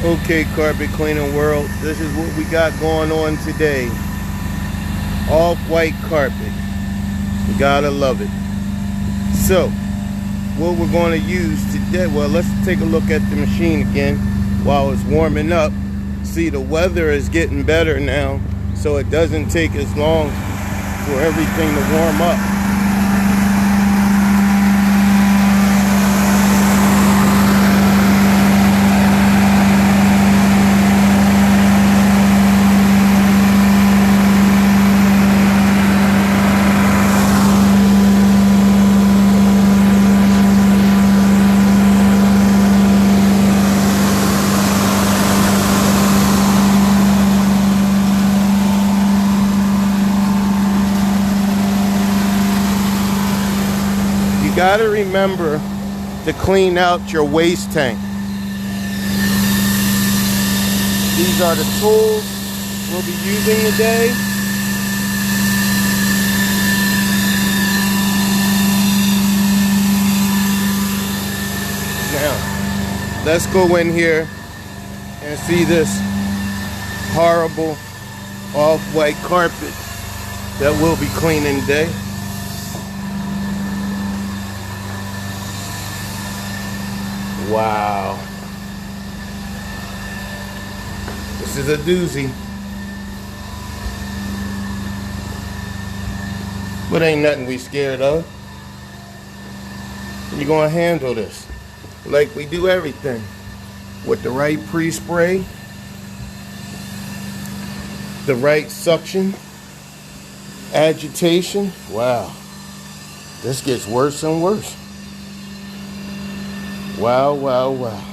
Okay, carpet cleaning world, this is what we got going on today. Off-white carpet. You gotta love it. So, what we're going to use today, well, let's take a look at the machine again while it's warming up. See, the weather is getting better now, so it doesn't take as long for everything to warm up. You gotta remember to clean out your waste tank. These are the tools we'll be using today. Now, let's go in here and see this horrible off-white carpet that we'll be cleaning today. Wow. This is a doozy. But ain't nothing we scared of. We're gonna handle this like we do everything. With the right pre-spray, the right suction, agitation. Wow. This gets worse and worse. Wow, wow, wow.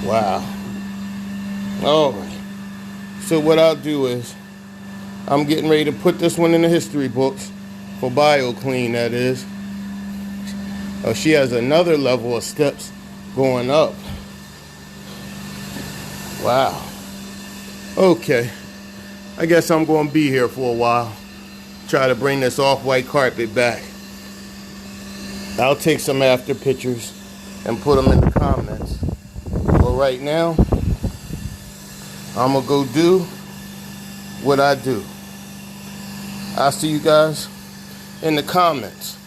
Wow. All right. So what I'll do is, I'm getting ready to put this one in the history books for BioClean, that is. Oh, she has another level of steps going up. Wow. Okay. I guess I'm going to be here for a while. Try to bring this off-white carpet back. I'll take some after pictures and put them in the comments. But right now, I'm going to go do what I do. I'll see you guys in the comments.